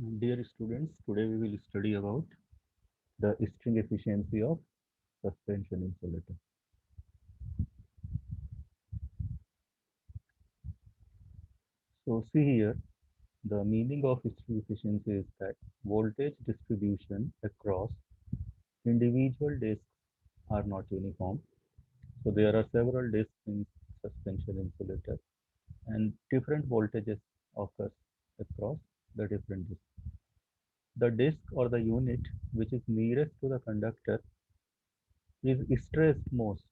Dear students, today we will study about the string efficiency of suspension insulator. So see here, the meaning of string efficiency is that voltage distribution across individual disks are not uniform. So there are several disks in suspension insulator and different voltages occurs across the different disks. The disk or the unit which is nearest to the conductor is stressed most.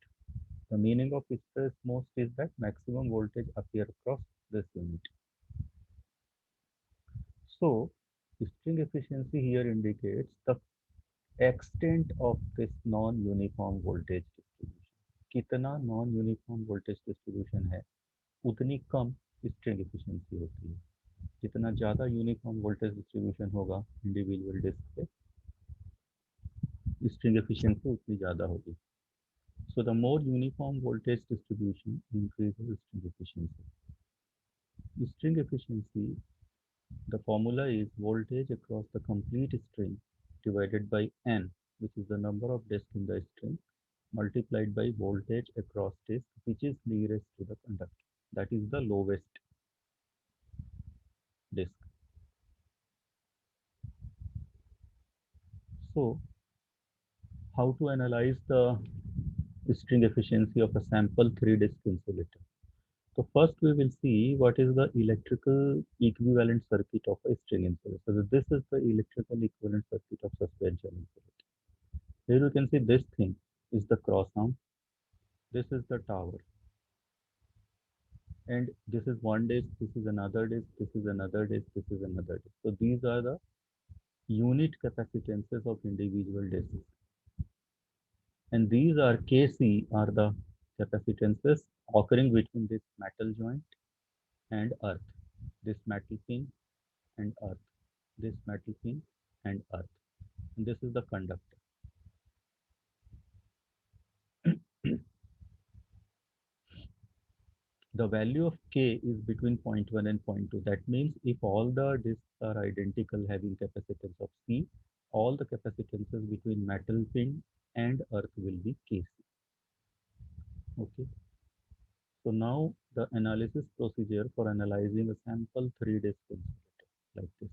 The meaning of stress most is that maximum voltage appear across this unit. So, string efficiency here indicates the extent of this non-uniform voltage distribution. कितना non-uniform voltage distribution है, उतनी कम string efficiency होती है. जितना ज़्यादा uniform voltage distribution होगा individual disk पे, string efficiency उतनी ज़्यादा होगी. So the more uniform voltage distribution increases string efficiency. String efficiency, the formula is voltage across the complete string divided by n, which is the number of disks in the string, multiplied by voltage across disk, which is nearest to the conductor. That is the lowest disk. So, how to analyze the string efficiency of a sample 3 disk insulator? So first we will see what is the electrical equivalent circuit of a string insulator. So this is the electrical equivalent circuit of suspension insulator. Here you can see this thing is the cross arm. This is the tower, and this is one disk, this is another disk, this is another disk, this is another disk. So these are the unit capacitances of individual disks, and these are Kc are the capacitances occurring between this metal joint and earth, this metal pin and earth, this metal pin and earth, and this is the conductor. The value of K is between zero point 0.1 and zero point 0.2. That means if all the disks are identical having capacitance of C, all the capacitances between metal pin and earth will be Kc. Okay. So now the analysis procedure for analyzing a sample 3 disk insulator like this.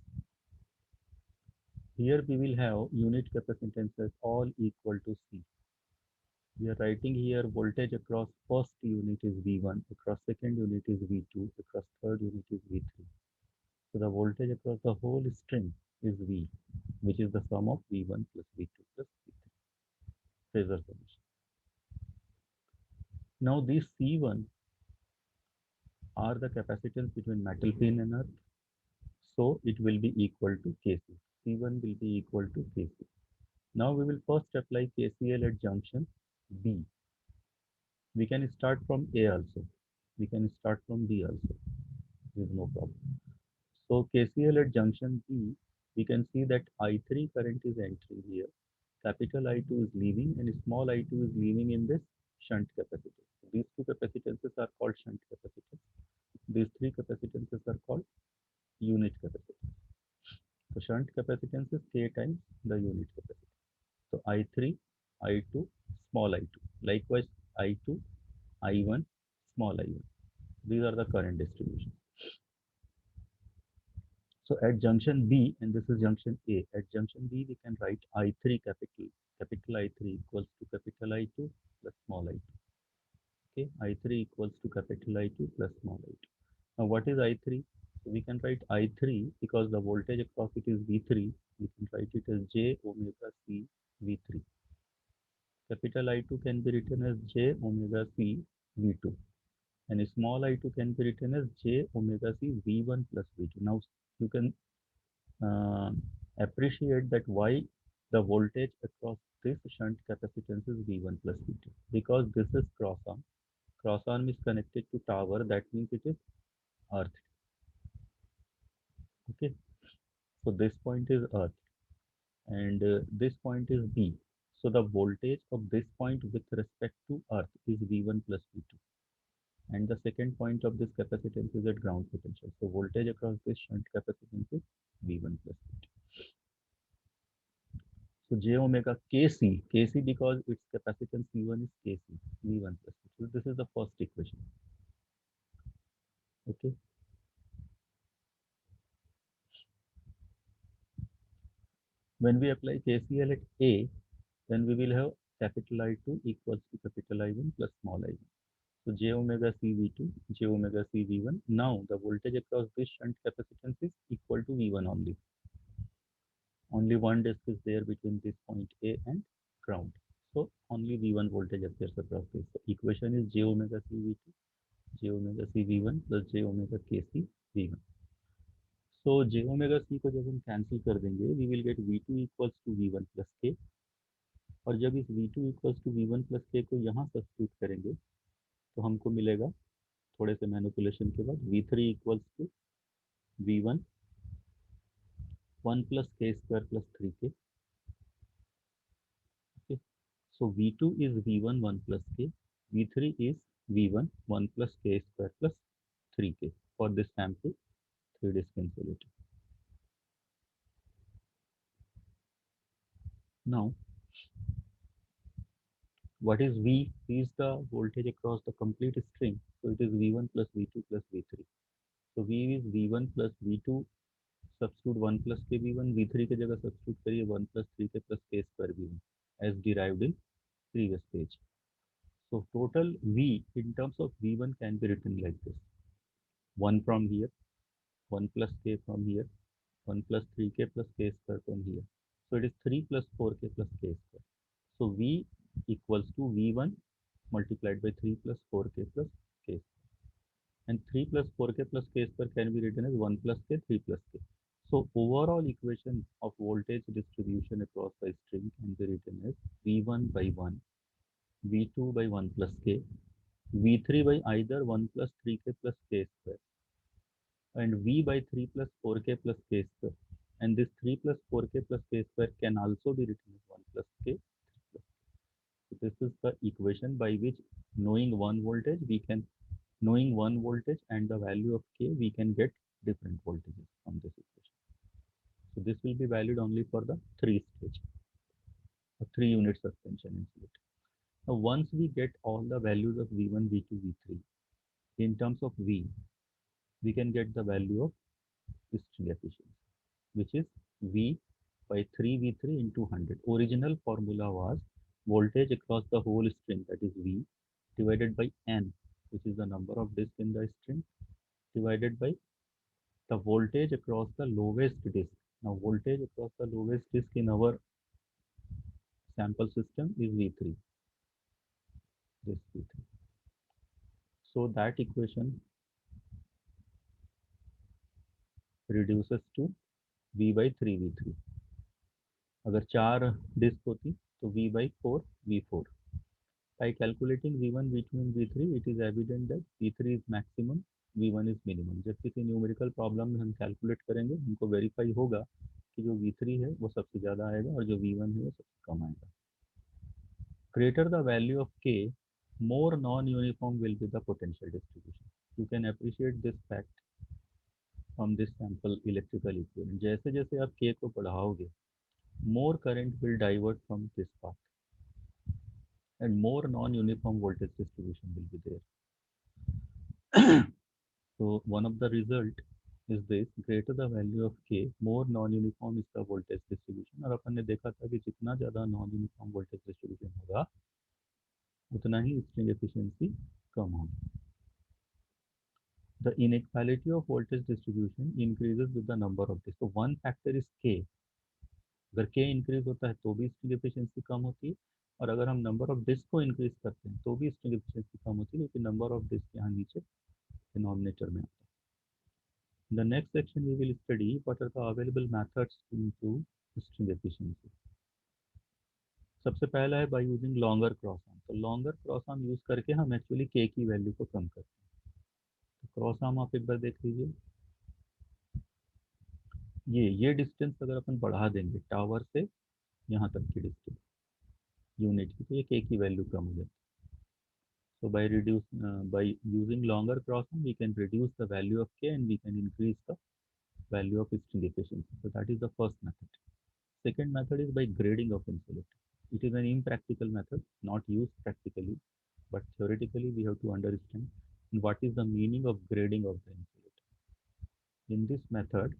Here we will have unit capacitances all equal to C. We are writing here voltage across first unit is V1, across second unit is V2, across third unit is V3. So the voltage across the whole string is V, which is the sum of V1 plus V2 plus V3. Phasor solution. Now these C1 are the capacitance between metal pin and earth. So it will be equal to Kc. C1 will be equal to Kc. Now we will first apply KCL at junction B. We can start from A also. We can start from B also. There is no problem. So KCL at junction B, we can see that I3 current is entering here. Capital I2 is leaving and small I2 is leaving in this shunt capacitor. These two capacitances are called shunt capacitors. These three capacitances are called unit capacitors. So shunt capacitance is K times the unit capacitance. So I3, I2, small I2. Likewise, I2, I1, small I1. These are the current distribution. So at junction B, and this is junction A, at junction B we can write I3 capital I3 equals to capital I2 plus small I2. Okay, I3 equals to capital I2 plus small I2. Now what is I3? So we can write I3 because the voltage across it is V3. We can write it as J omega C V3. Capital I2 can be written as J omega C V2. And small I2 can be written as J omega C V1 plus V2. Now you can uh, appreciate that why the voltage across this shunt capacitance is V1 plus V2, because this is cross arm. Cross arm is connected to tower, that means it is earth. Okay, so this point is earth and this point is B. So the voltage of this point with respect to earth is V1 plus V2. and the second point of this capacitance is at ground potential. So voltage across this shunt capacitance is V1 plus V2. So j omega Kc because its capacitance V1 is Kc, V1 plus V2. So this is the first equation. Okay. When we apply KCL at A, then we will have capital I2 equals to capital I1 plus small I1. So j omega CV2, j omega CV1. Now the voltage across this shunt capacitance is equal to V1 only. Only one disk is there between this point A and ground. So only V1 voltage appears across this. So equation is j omega CV2, j omega CV1 plus j omega KC V1. So j omega c को जब हम cancel कर देंगे, we will get V2 equals to V1 plus K. और जब इस V2 equals to V1 plus K को यहाँ सब्स्टिट्यूट करेंगे तो हमको मिलेगा थोड़े से मैनिपुलेशन के बाद V3 equals to V1 1 plus K square plus 3K. Okay. So V2 is V1 1 plus K. V3 is V1 1 plus K square plus 3K for this sample 3 disk insulator. Now, what is V? V is the voltage across the complete string. So it is V1 plus V2 plus V3. So V is V1 plus V2, substitute 1 plus K V1, V3 की जगह substitute करिए 1 plus 3K plus K square V1 as derived in previous page. So total V in terms of V1 can be written like this. 1 from here, 1 plus K from here, 1 plus 3K plus K square from here. So it is 3 plus 4K plus K square. So V equals to V1 multiplied by 3 plus 4K plus K. And 3 plus 4K plus K square can be written as 1 plus K, 3 plus K. So overall equation of voltage distribution across the string can be written as V1 by 1, V2 by 1 plus K, V3 by either 1 plus 3K plus K square, and V by 3 plus 4K plus K square. And this 3 plus 4K plus K square can also be written as 1 plus K. So this is the equation by which knowing one voltage and the value of K, we can get different voltages from this equation. So this will be valid only for the 3-stage, a 3-unit suspension insulator. Now once we get all the values of V1, V2, V3, in terms of V, we can get the value of string efficiency, which is V by 3V3 into 100. Original formula was voltage across the whole string, that is V, divided by N, which is the number of disks in the string, divided by the voltage across the lowest disk. Now voltage across the lowest disk in our sample system is V3, this V3. So that equation reduces to V by 3V3. अगर 4 disc होती तो V by 4 V4. By calculating V1, V2 and V3, it is evident that V3 is maximum, V1 is minimum. जब किसी numerical problem में हम calculate करेंगे, हमको verify होगा कि जो V3 है वो सबसे ज़्यादा आएगा और जो V1 है वो सबसे कम आएगा. Greater the value of K, more non-uniform will be the potential distribution. You can appreciate this fact from this sample electrical equivalent. जैसे जैसे आप K को बढ़ाओगे, more current will divert from this path and more non-uniform voltage distribution will be there. So one of the result is this: greater the value of K, more non-uniform is the voltage distribution. और अपन ने देखा था कि जितना ज़्यादा non-uniform voltage distribution होगा, उतना ही string efficiency कम होगी. The inequality of voltage distribution increases with the number of disks. So one factor is K. अगर K इंक्रीज होता है तो भी स्ट्रिंग एफिशिएंसी कम होती है, और अगर हम नंबर ऑफ डिस्क को इंक्रीज करते हैं तो भी स्ट्रिंग एफिशिएंसी कम होती है, क्योंकि नंबर ऑफ डिस्क यहाँ नीचे डिनोमिनेटर में आता है. In the next section we will study what are the available methods to improve string efficiency. सबसे पहला है by using longer cross arm. तो लॉन्गर क्रॉस आर्म यूज करके हम एक्चुअली K की वैल्यू को कम करते हैं. तो क्रॉस आर्म आप एक बार देख लीजिए. ये डिस्टेंस अगर अपन बढ़ा देंगे टावर से यहाँ तक की डिस्टेंस यूनिट की, तो ये K की वैल्यू कम हो जाती है. So by using longer crossing, we can reduce the value of K and we can increase the value of string efficiency. So that is the first method. Second method is by grading of insulator. It is an impractical method, not used practically, but theoretically we have to understand what is the meaning of grading of the insulator. In this method,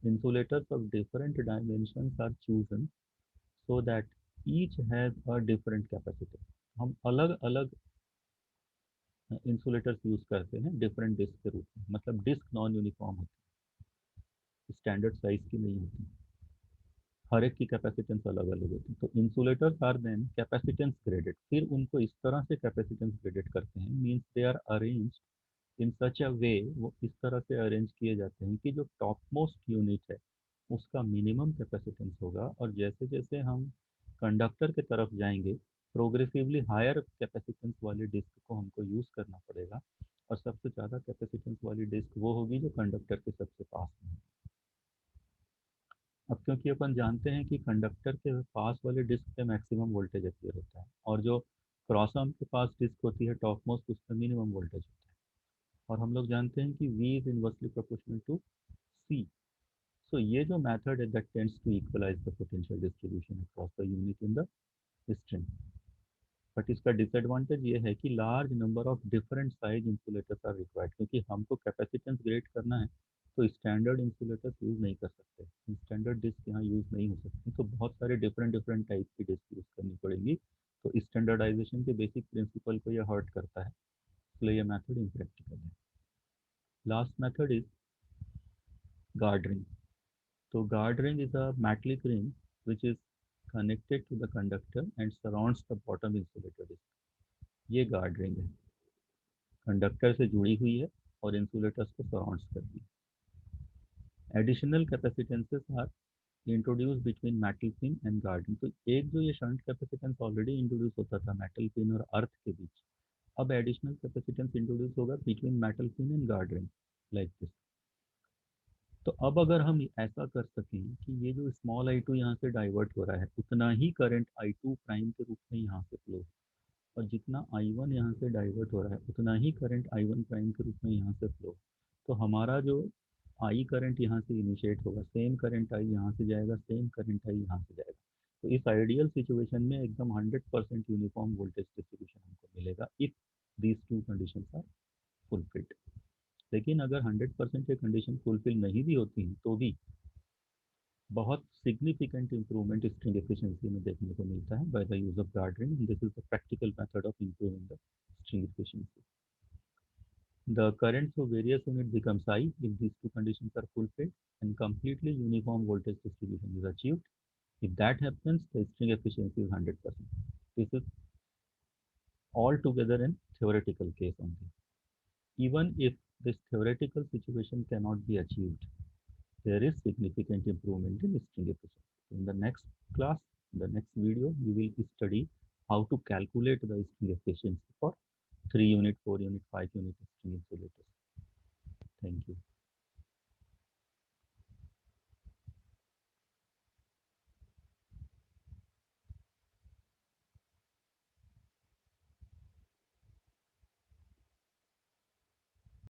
insulators of different dimensions are chosen so that each has a different capacity. हम अलग अलग insulators use करते हैं different disc के रूप में, मतलब disc non uniform होती है, स्टैंडर्ड साइज की नहीं होती, हर एक की कैपेसिटेंस अलग अलग होती है। तो insulators are then capacitance graded, फिर उनको इस तरह से कैपेसिटेंस ग्रेडेड करते हैं, means they are arranged in such a way, वो इस तरह से अरेंज किए जाते हैं कि जो टॉप मोस्ट यूनिट है उसका मिनिमम कैपेसिटेंस होगा, और जैसे जैसे हम कंडक्टर के तरफ जाएंगे प्रोग्रेसिवली हायर कैपेसिटेंस वाली डिस्क को हमको यूज़ करना पड़ेगा, और सबसे ज़्यादा कैपेसिटेंस वाली डिस्क वो होगी जो कंडक्टर के सबसे पास में है। अब क्योंकि अपन जानते हैं कि कंडक्टर के पास वाले डिस्क पे मैक्सिमम वोल्टेज अपियर होता है, और जो क्रॉस आर्म के पास डिस्क होती है टॉप मोस्ट, उस पर मिनिमम वोल्टेज होता है, और हम लोग जानते हैं कि V is inversely proportional to C। So ये जो मेथड है that tends to equalise the potential distribution across the unit in the string, but इसका डिसएडवांटेज ये है कि large number of different size insulators are required, क्योंकि हमको capacitance grade करना है तो स्टैंडर्ड इंसुलेटर्स यूज़ नहीं कर सकते, स्टैंडर्ड डिस्क यहाँ यूज़ नहीं हो सकती, तो बहुत सारे डिफरेंट डिफरेंट टाइप की डिस्क यूज़ करनी पड़ेगी, तो स्टैंडर्डाइजेशन के बेसिक प्रिंसिपल को ये हर्ट करता है, इसलिए ये मेथड इम्प्रैक्टिकल है। Last method is guard ring. So guard ring is a metallic ring which is connected to the conductor and surrounds the bottom insulator disc. ये गार्ड रिंग है, conductor से जुड़ी हुई है और इंसुलेटर्स को सराउंड्स करती है। Additional capacitances are introduce between metal pin and guard ring. तो एक जो ये शंट कैपेसिटेंस ऑलरेडी इंट्रोड्यूस होता था मेटल पिन और अर्थ के बीच, अब एडिशनल कैपेसिटेंस इंट्रोड्यूस होगा between metal pin and guard ring, like this. तो अब अगर हम ऐसा कर सकें कि ये जो स्मॉल आई टू यहाँ से डाइवर्ट हो रहा है उतना ही करंट आई टू प्राइम के रूप में यहाँ से फ्लो, और जितना आई वन यहाँ से डाइवर्ट हो रहा है उतना ही करंट आई वन प्राइम के रूप में यहाँ से फ्लो, तो हमारा जो आई करंट यहाँ से इनिशिएट होगा, सेम करंट आई यहाँ से जाएगा, सेम करंट आई यहाँ से जाएगा। तो इस आइडियल सिचुएशन में एकदम 100% यूनिफॉर्म वोल्टेज डिस्ट्रीब्यूशन हमको मिलेगा if these two conditions are fulfilled. लेकिन अगर 100% ये कंडीशन फुलफिल नहीं भी होती हैं तो भी बहुत सिग्निफिकेंट इंप्रूवमेंट स्ट्रिंग एफिशिएंसी में देखने को मिलता है by the use of guard ring. This is the practical method of improving the string efficiency. The current through various units becomes high if these two conditions are fulfilled and completely uniform voltage distribution is achieved. If that happens, the string efficiency is 100%. This is altogether in theoretical case only. Even if this theoretical situation cannot be achieved, there is significant improvement in string efficiency. In the next class, in the next video, we will study how to calculate the string efficiency for 3 unit, 4 unit, 5 unit string insulators.